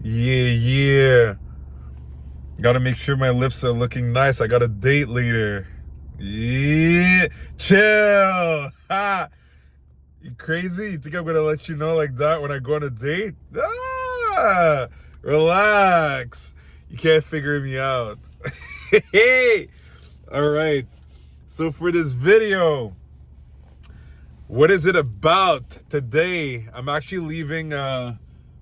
Yeah. Gotta make sure my lips are looking nice. I got a date later. Yeah. Chill. Ha. You crazy? You think I'm gonna let you know like that when I go on a date? Relax. You can't figure me out. Hey. All right. So for this video, what is it about today? I'm actually leaving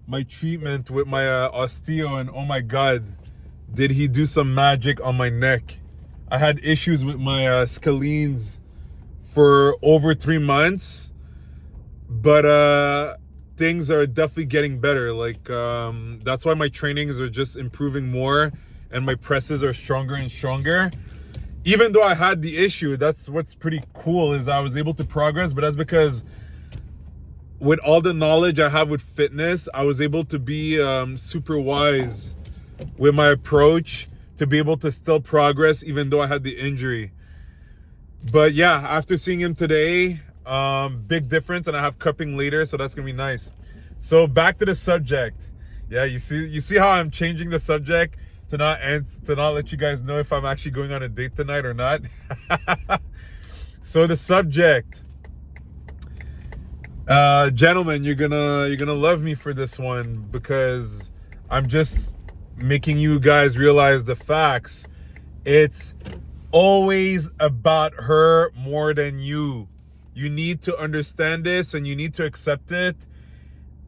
my treatment with my osteo, and oh my god, did he do some magic on my neck. I had issues with my scalenes for over 3 months, but things are definitely getting better. Like that's why my trainings are just improving more and my presses are stronger and stronger. Even though I had the issue, that's what's pretty cool, is I was able to progress, but that's because with all the knowledge I have with fitness, I was able to be super wise with my approach to be able to still progress even though I had the injury. But yeah, after seeing him today, big difference, and I have cupping later, so that's gonna be nice. So back to the subject. Yeah, you see how I'm changing the subject to not let you guys know if I'm actually going on a date tonight or not. So the subject, gentlemen, you're gonna love me for this one, because I'm just making you guys realize the facts. It's always about her more than you. You need to understand this and you need to accept it.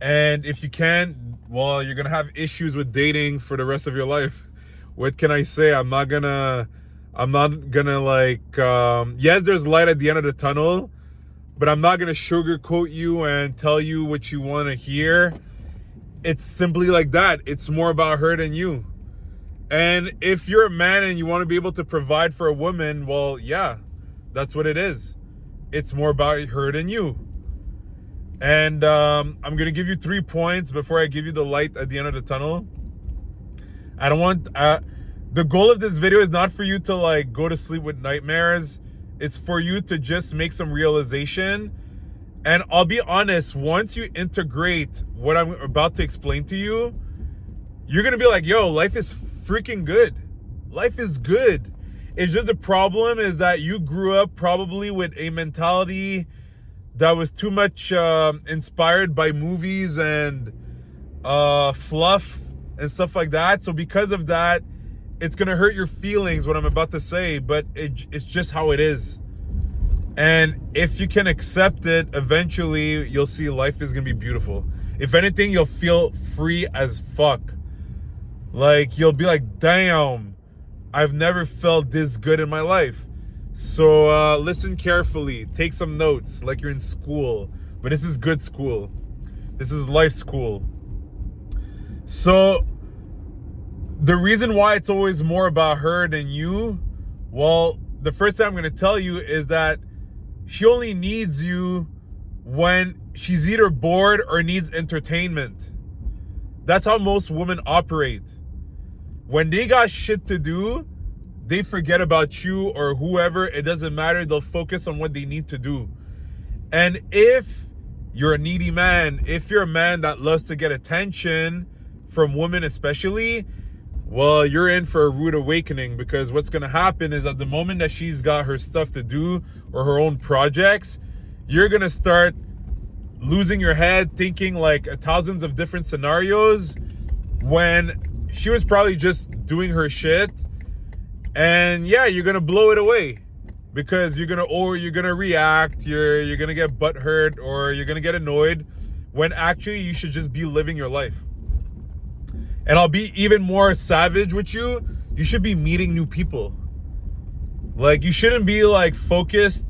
And if you can't, well, you're gonna have issues with dating for the rest of your life. What can I say? I'm not gonna like, yes, there's light at the end of the tunnel, but I'm not gonna sugarcoat you and tell you what you want to hear. It's simply like that. It's more about her than you. And if you're a man and you want to be able to provide for a woman, well, yeah, that's what it is. It's more about her than you. And I'm gonna give you 3 points before I give you the light at the end of the tunnel. I don't want the goal of this video is not for you to like go to sleep with nightmares. It's for you to just make some realization. And I'll be honest, once you integrate what I'm about to explain to you, you're gonna be like, yo, life is freaking good. Life is good. It's just the problem is that you grew up probably with a mentality that was too much inspired by movies and fluff and stuff like that. So because of that, it's gonna hurt your feelings what I'm about to say, but it's just how it is. And if you can accept it, eventually you'll see life is gonna be beautiful. If anything, you'll feel free as fuck. Like, you'll be like, damn, I've never felt this good in my life. So listen carefully, take some notes like you're in school, but this is good school. This is life school. So the reason why it's always more about her than you, well, the first thing I'm going to tell you is that she only needs you when she's either bored or needs entertainment. That's how most women operate. When they got shit to do, they forget about you or whoever. It doesn't matter. They'll focus on what they need to do. And if you're a needy man, if you're a man that loves to get attention from women especially, well, you're in for a rude awakening, because what's going to happen is at the moment that she's got her stuff to do or her own projects, you're going to start losing your head thinking like thousands of different scenarios when she was probably just doing her shit. And yeah, you're going to blow it away because you're going to react, you're going to get butthurt, or you're going to get annoyed when actually you should just be living your life. And I'll be even more savage with you. You should be meeting new people. Like, you shouldn't be like focused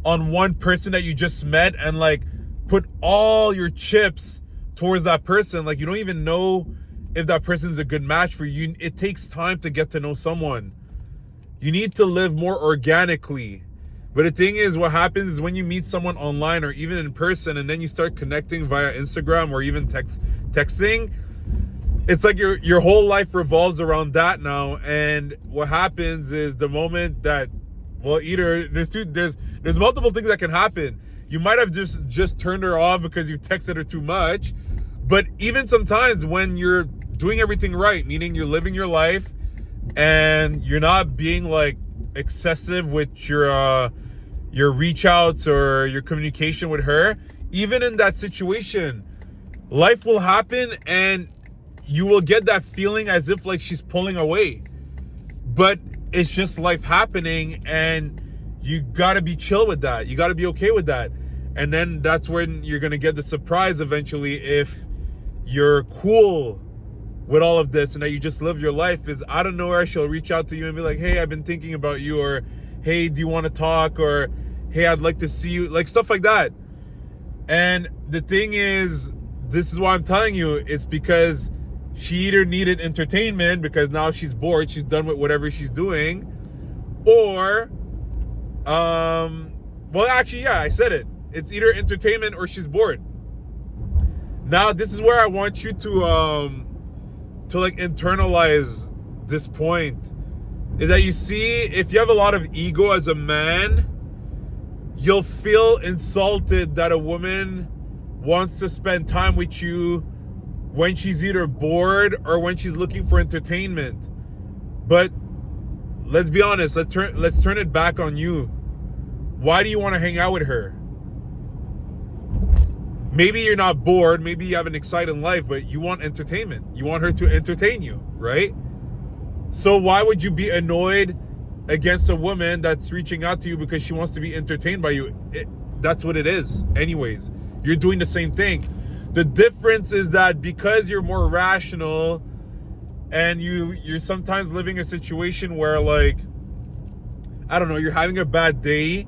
on one person that you just met and like put all your chips towards that person. Like, you don't even know if that person's a good match for you. It takes time to get to know someone. You need to live more organically. But the thing is, what happens is when you meet someone online or even in person, and then you start connecting via Instagram or even texting, it's like your whole life revolves around that now. And what happens is the moment that, well, either there's multiple things that can happen. You might have just turned her off because you texted her too much. But even sometimes when you're doing everything right, meaning you're living your life and you're not being like excessive with your reach outs or your communication with her. Even in that situation, life will happen and you will get that feeling as if like she's pulling away. But it's just life happening, and you gotta be chill with that. You gotta be okay with that. And then that's when you're gonna get the surprise eventually, if you're cool with all of this and that you just live your life, is out of nowhere she'll reach out to you and be like, hey, I've been thinking about you, or hey, do you want to talk, or hey, I'd like to see you, like stuff like that. And the thing is, this is why I'm telling you, it's because she either needed entertainment because now she's bored, she's done with whatever she's doing, or well, actually, yeah, I said it. It's either entertainment or she's bored. Now, this is where I want you to like internalize this point, is that you see, if you have a lot of ego as a man, you'll feel insulted that a woman wants to spend time with you when she's either bored or when she's looking for entertainment. But let's be honest, let's turn it back on you. Why do you want to hang out with her? Maybe you're not bored, maybe you have an exciting life, but you want entertainment. You want her to entertain you, right? So why would you be annoyed against a woman that's reaching out to you because she wants to be entertained by you? That's what it is. Anyways, you're doing the same thing. The difference is that because you're more rational and you're sometimes living a situation where, like, I don't know, you're having a bad day,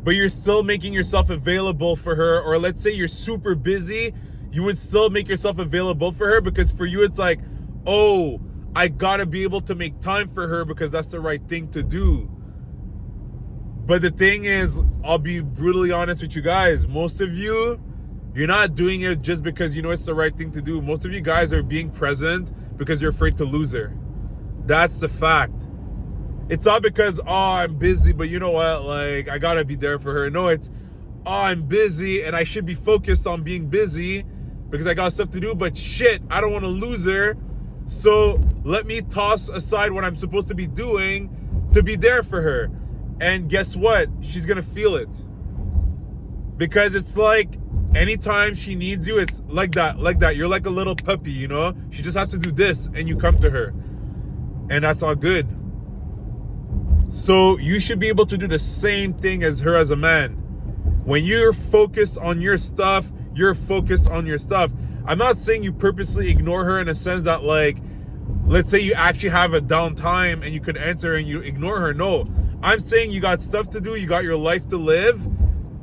but you're still making yourself available for her, or let's say you're super busy, you would still make yourself available for her, because for you it's like, oh, I gotta be able to make time for her because that's the right thing to do. But the thing is, I'll be brutally honest with you guys, most of you, you're not doing it just because you know it's the right thing to do. Most of you guys are being present because you're afraid to lose her. That's the fact. It's not because, oh, I'm busy, but you know what, like, I gotta be there for her. No, it's, oh, I'm busy and I should be focused on being busy because I got stuff to do, but shit, I don't want to lose her. So let me toss aside what I'm supposed to be doing to be there for her. And guess what? She's gonna feel it. Because it's like, anytime she needs you, it's like that. You're like a little puppy, you know? She just has to do this and you come to her. And that's all good. So you should be able to do the same thing as her as a man. When you're focused on your stuff, you're focused on your stuff. I'm not saying you purposely ignore her in a sense that, like, let's say you actually have a downtime and you could answer and you ignore her. No, I'm saying you got stuff to do. You got your life to live.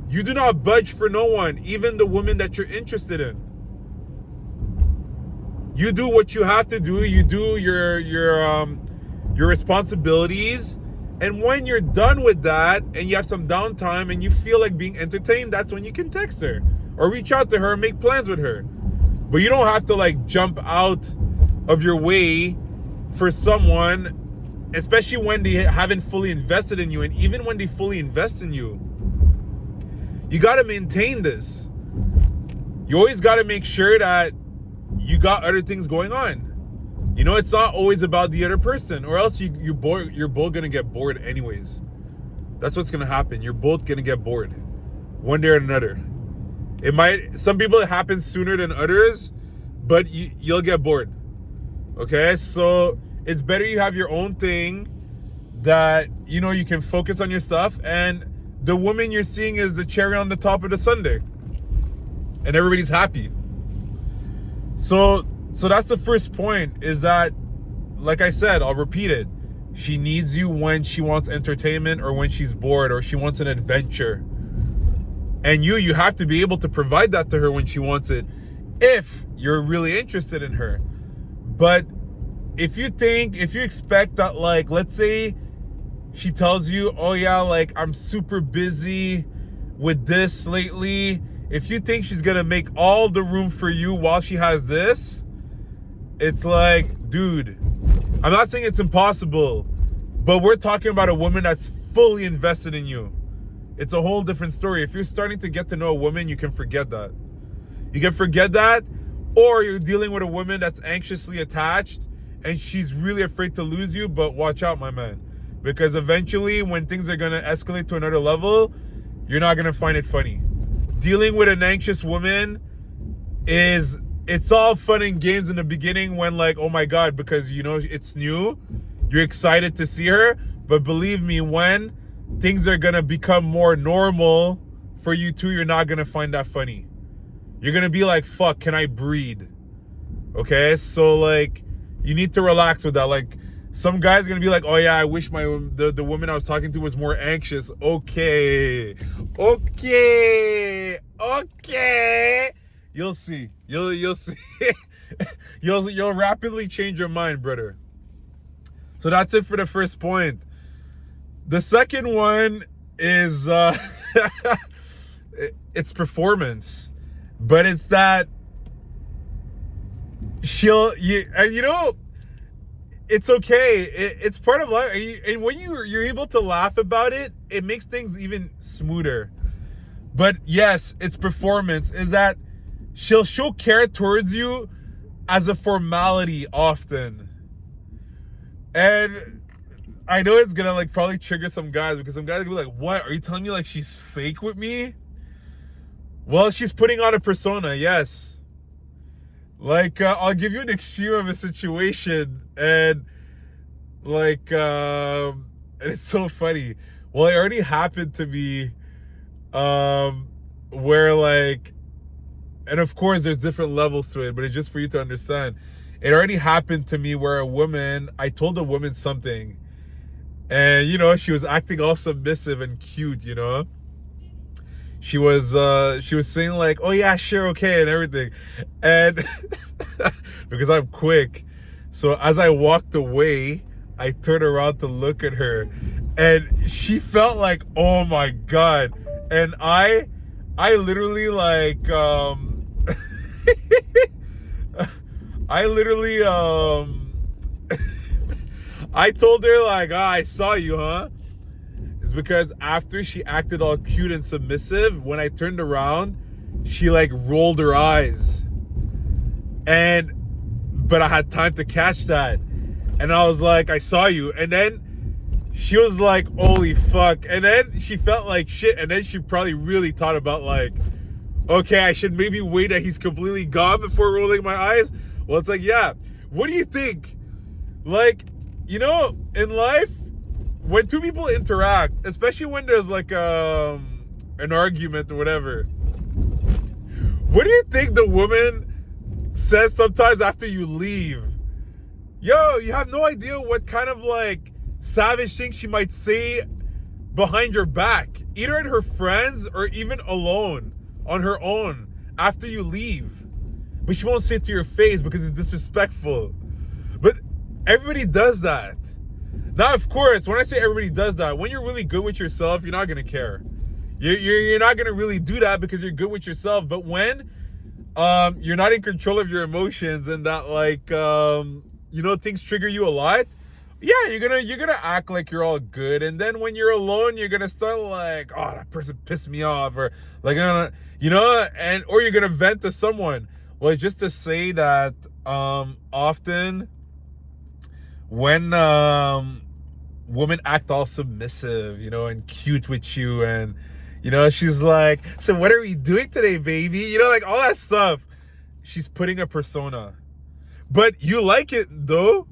You do not budge for no one, even the woman that you're interested in. You do what you have to do. You do your responsibilities. And when you're done with that and you have some downtime and you feel like being entertained, that's when you can text her or reach out to her and make plans with her. But you don't have to, like, jump out of your way for someone, especially when they haven't fully invested in you. And even when they fully invest in you, you got to maintain this. You always got to make sure that you got other things going on. You know, it's not always about the other person, or else you're both gonna get bored anyways. That's what's gonna happen. You're both gonna get bored one day or another. Some people it happens sooner than others, but you'll get bored. Okay, so it's better you have your own thing that, you know, you can focus on your stuff, and the woman you're seeing is the cherry on the top of the sundae, and everybody's happy. So that's the first point, is that, like I said, I'll repeat it. She needs you when she wants entertainment or when she's bored or she wants an adventure. And you have to be able to provide that to her when she wants it, if you're really interested in her. But if you expect that, like, let's say she tells you, oh yeah, like, I'm super busy with this lately. If you think she's gonna make all the room for you while she has this, it's like, dude, I'm not saying it's impossible, but we're talking about a woman that's fully invested in you. It's a whole different story. If you're starting to get to know a woman, you can forget that. You can forget that, Or you're dealing with a woman that's anxiously attached and she's really afraid to lose you. But watch out, my man, because eventually when things are going to escalate to another level, you're not going to find it funny. Dealing with an anxious woman it's all fun and games in the beginning when, like, oh my God, because you know it's new, you're excited to see her. But believe me, when things are gonna become more normal for you two, you're not gonna find that funny. You're gonna be like, fuck, can I breathe? Okay, so like you need to relax with that. Like, some guy's gonna be like, oh yeah, I wish the woman I was talking to was more anxious. Okay. You'll see. You'll see. You'll rapidly change your mind, brother. So that's it for the first point. The second one is it's performance, but it's that it's okay. It's part of life, and when you're able to laugh about it, it makes things even smoother. But yes, it's performance. Is that she'll show care towards you as a formality often. And I know it's gonna like probably trigger some guys, because some guys are gonna be like, what? Are you telling me like she's fake with me? Well, she's putting on a persona, yes. Like, I'll give you an extreme of a situation, and like, and it's so funny. Well, it already happened to me, where like, and of course there's different levels to it, but it's just for you to understand. It already happened to me where I told a woman something, and you know, she was acting all submissive and cute, you know. She was saying like, oh yeah, sure, okay, and everything. And because I'm quick, so as I walked away, I turned around to look at her, and she felt like, oh my God. And I literally like, I literally, I told her like, I saw you, huh? It's because after she acted all cute and submissive, when I turned around, she like rolled her eyes. But I had time to catch that. And I was like, I saw you. And then she was like, holy fuck. And then she felt like shit. And then she probably really thought about like, okay, I should maybe wait that he's completely gone before rolling my eyes. Well, it's like, yeah. What do you think? Like, you know, in life, when two people interact, especially when there's like an argument or whatever, what do you think the woman says sometimes after you leave? Yo, you have no idea what kind of like savage thing she might say behind your back, either in her friends or even alone on her own after you leave. But she won't say it to your face because it's disrespectful. But everybody does that. Now, of course, when I say everybody does that, when you're really good with yourself, you're not going to care. You're not going to really do that because you're good with yourself. But when you're not in control of your emotions, and that like, you know, things trigger you a lot, yeah, you're gonna act like you're all good. And then when you're alone, you're gonna start like, oh, that person pissed me off, or like, you know, or you're gonna vent to someone. Well, just to say that often when women act all submissive, you know, and cute with you, and you know, she's like, so what are we doing today, baby? You know, like all that stuff. She's putting a persona. But you like it though.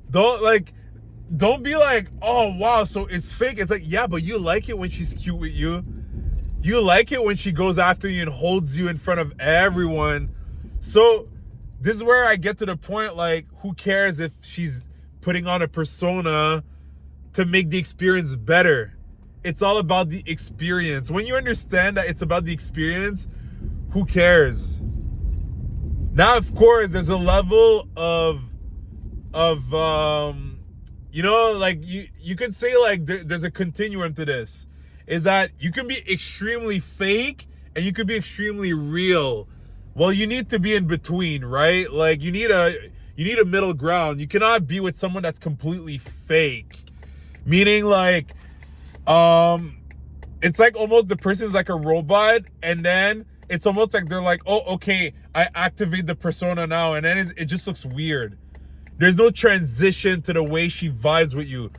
Don't be like, oh wow, so it's fake. It's like, yeah, but you like it when she's cute with you. You like it when she goes after you and holds you in front of everyone. So this is where I get to the point, like, who cares if she's putting on a persona to make the experience better? It's all about the experience. When you understand that it's about the experience, who cares? Now, of course, there's a level of you know, like you could say like there's a continuum to this. Is that you can be extremely fake and you could be extremely real. Well, you need to be in between, right? Like you need a middle ground. You cannot be with someone that's completely fake. Meaning like it's like almost the person's like a robot, and then it's almost like they're like, oh, okay, I activate the persona now, and then it just looks weird. There's no transition to the way she vibes with you.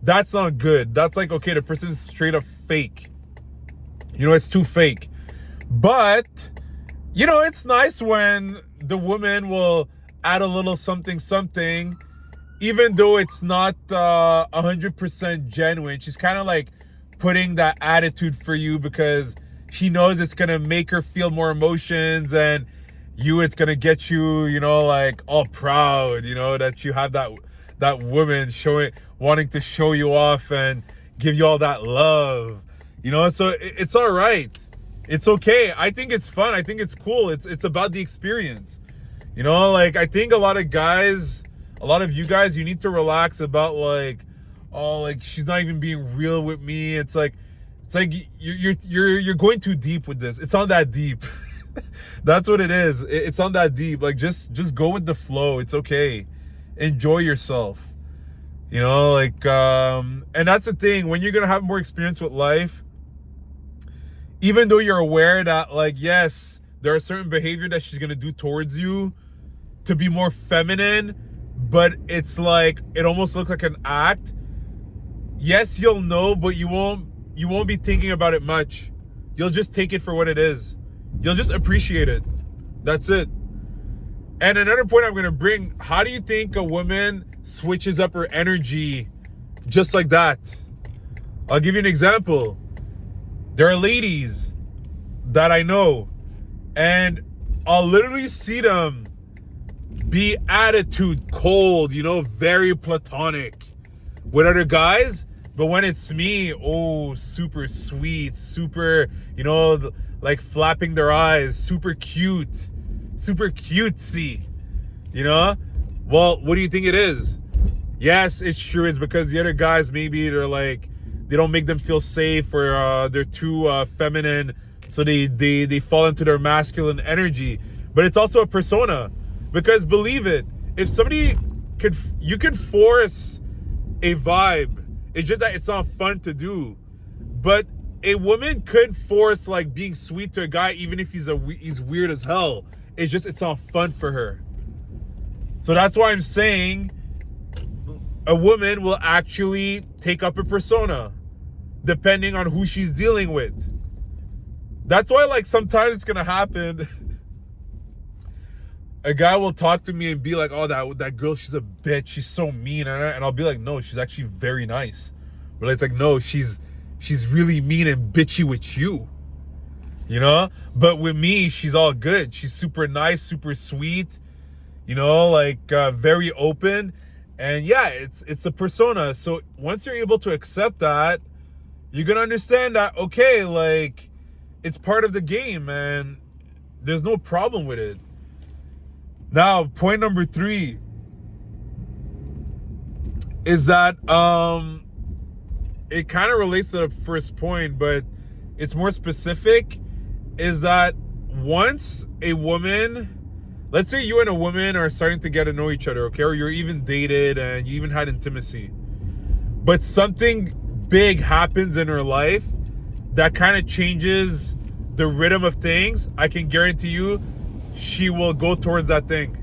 That's not good. That's like, okay, the person's straight up fake. You know, it's too fake. But, you know, it's nice when the woman will add a little something, even though it's not 100% genuine. She's kind of like putting that attitude for you because she knows it's going to make her feel more emotions, and it's going to get you, you know, like all proud, you know, that you have that woman wanting to show you off and give you all that love, you know. So it's all right. It's okay. I think it's fun. I think it's cool. It's about the experience, you know. Like, I think a lot of you guys, you need to relax about like, oh, like she's not even being real with me. It's like you're going too deep with this. It's not that deep. That's what it is. It's not that deep. Like, just go with the flow. It's okay. Enjoy yourself. You know, like, and that's the thing. When you're gonna have more experience with life, even though you're aware that, like, yes, there are certain behavior that she's gonna do towards you to be more feminine, but it's like it almost looks like an act. Yes, you'll know, but you won't be thinking about it much. You'll just take it for what it is. You'll just appreciate it. That's it. And another point I'm going to bring, how do you think a woman switches up her energy just like that? I'll give you an example. There are ladies that I know, and I'll literally see them be attitude cold, you know, very platonic with other guys. But when it's me, oh, super sweet, super, you know, like flapping their eyes, super cute, super cutesy, you know? Well, what do you think it is? Yes, it's true. It's because the other guys, maybe they're like, they don't make them feel safe, or they're too feminine, so they fall into their masculine energy. But it's also a persona, because believe it, if somebody you can force a vibe. It's just that it's not fun to do. But a woman could force like being sweet to a guy, even if he's weird as hell. It's not fun for her. So that's why I'm saying a woman will actually take up a persona depending on who she's dealing with. That's why, like, sometimes it's gonna happen. A guy will talk to me and be like, oh, that girl, she's a bitch, she's so mean, and I'll be like, no, she's actually very nice. But it's like, no, she's really mean and bitchy with you, you know? But with me, she's all good. She's super nice, super sweet, you know, like very open. And yeah, it's a persona. So once you're able to accept that, you're gonna understand that, okay, like, it's part of the game and there's no problem with it. Now, point number 3 is that it kind of relates to the first point, but it's more specific, is that once a woman, let's say you and a woman are starting to get to know each other, okay, or you're even dated and you even had intimacy, but something big happens in her life that kind of changes the rhythm of things, I can guarantee you she will go towards that thing.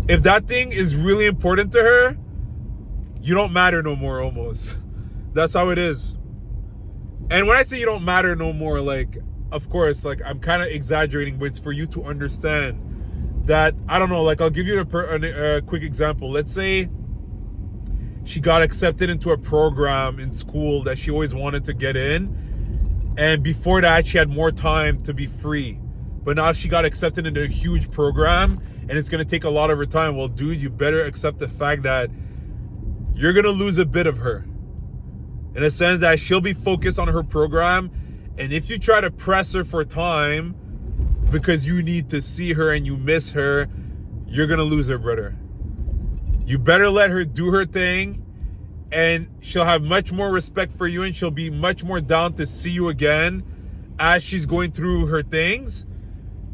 If that thing is really important to her, you don't matter no more, almost. That's how it is. And when I say you don't matter no more, like, of course, like, I'm kind of exaggerating, but it's for you to understand that, I don't know, like, I'll give you a quick example. Let's say she got accepted into a program in school that she always wanted to get in, and before that she had more time to be free. But now she got accepted into a huge program and it's going to take a lot of her time. Well, dude, you better accept the fact that you're going to lose a bit of her, in a sense that she'll be focused on her program. And if you try to press her for time because you need to see her and you miss her, you're going to lose her, brother. You better let her do her thing, and she'll have much more respect for you and she'll be much more down to see you again as she's going through her things.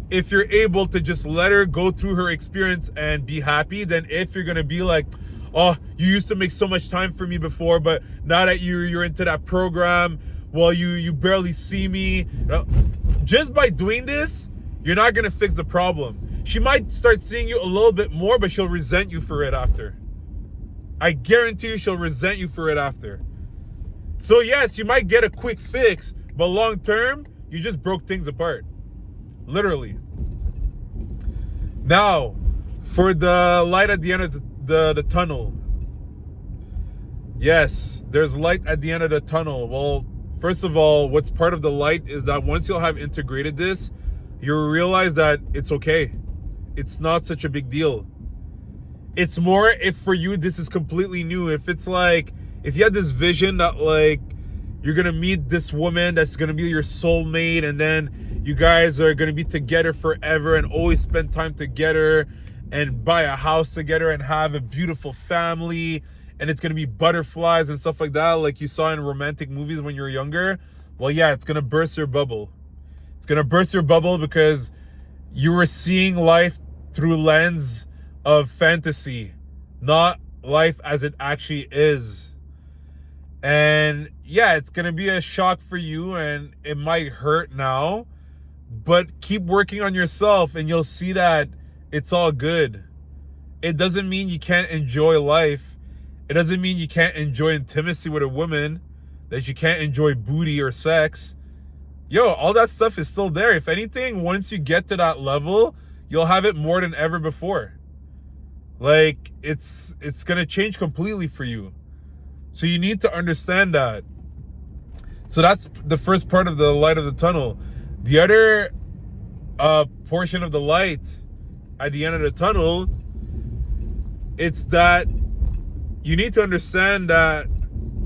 If you're able to just let her go through her experience and be happy, then if you're going to be like, oh, you used to make so much time for me before, but now that you're into that program, well, you barely see me. just by doing this, you're not going to fix the problem. She might start seeing you a little bit more, but she'll resent you for it after. I guarantee you she'll resent you for it after. So yes, you might get a quick fix, but long term, you just broke things apart. Literally. Now, for the light at the end of the tunnel. Yes, there's light at the end of the tunnel. Well, first of all, what's part of the light is that once you'll have integrated this, you'll realize that it's okay. It's not such a big deal. It's more if for you this is completely new. If it's like, if you had this vision that like you're gonna meet this woman that's gonna be your soulmate, and then you guys are gonna be together forever and always spend time together and buy a house together and have a beautiful family, and it's gonna be butterflies and stuff like that, like you saw in romantic movies when you were younger. Well, yeah, it's gonna burst your bubble. It's gonna burst your bubble because you were seeing life through lens of fantasy, not life as it actually is. And yeah, it's gonna be a shock for you and it might hurt now, but keep working on yourself and you'll see that it's all good. It doesn't mean you can't enjoy life. It doesn't mean you can't enjoy intimacy with a woman, that you can't enjoy booty or sex. Yo, all that stuff is still there. If anything, once you get to that level, you'll have it more than ever before. Like, it's gonna change completely for you. So you need to understand that. So that's the first part of the light of the tunnel. The other portion of the light at the end of the tunnel, it's that you need to understand that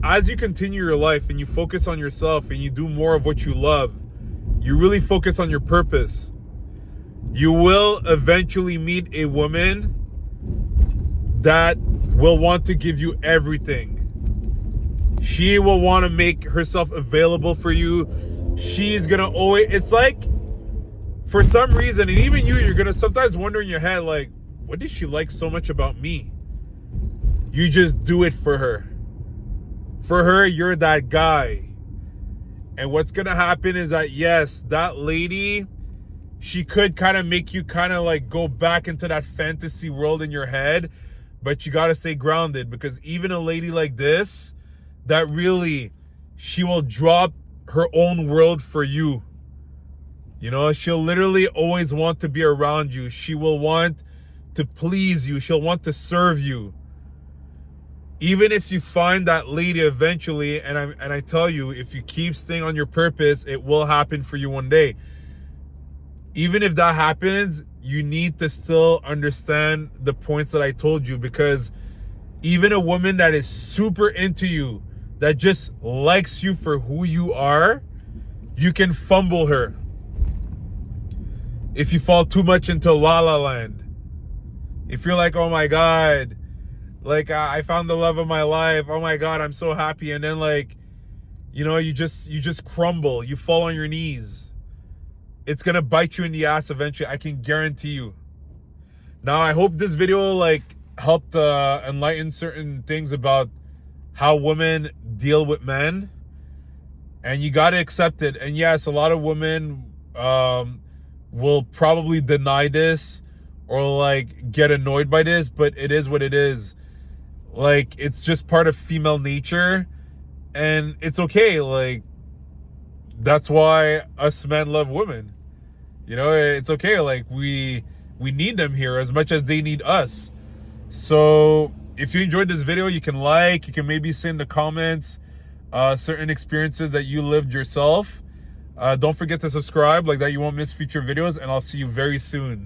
as you continue your life and you focus on yourself and you do more of what you love, you really focus on your purpose, you will eventually meet a woman that will want to give you everything. She will want to make herself available for you. She's gonna always, it's like, for some reason, and even you're gonna sometimes wonder in your head, like, what does she like so much about me? You just do it for her. For her, you're that guy. And what's gonna happen is that, yes, that lady, she could kind of make you kind of like go back into that fantasy world in your head, but you gotta stay grounded, because even a lady like this, that really, she will drop her own world for you. You know, she'll literally always want to be around you. She will want to please you. She'll want to serve you. Even if you find that lady eventually, and I tell you, if you keep staying on your purpose, it will happen for you one day. Even if that happens, you need to still understand the points that I told you, because even a woman that is super into you, that just likes you for who you are, you can fumble her if you fall too much into La La Land. If you're like, oh my God, like I found the love of my life, oh my God, I'm so happy, and then like, you know, you just crumble, you fall on your knees. It's gonna bite you in the ass eventually, I can guarantee you. Now, I hope this video like helped enlighten certain things about how women deal with men, and you got to accept it. And yes, a lot of women will probably deny this or like get annoyed by this, but it is what it is. Like, it's just part of female nature, and it's okay. Like, that's why us men love women. You know, it's okay. Like, we need them here as much as they need us. So if you enjoyed this video, you can like, you can maybe say in the comments certain experiences that you lived yourself. Don't forget to subscribe, like that you won't miss future videos, and I'll see you very soon.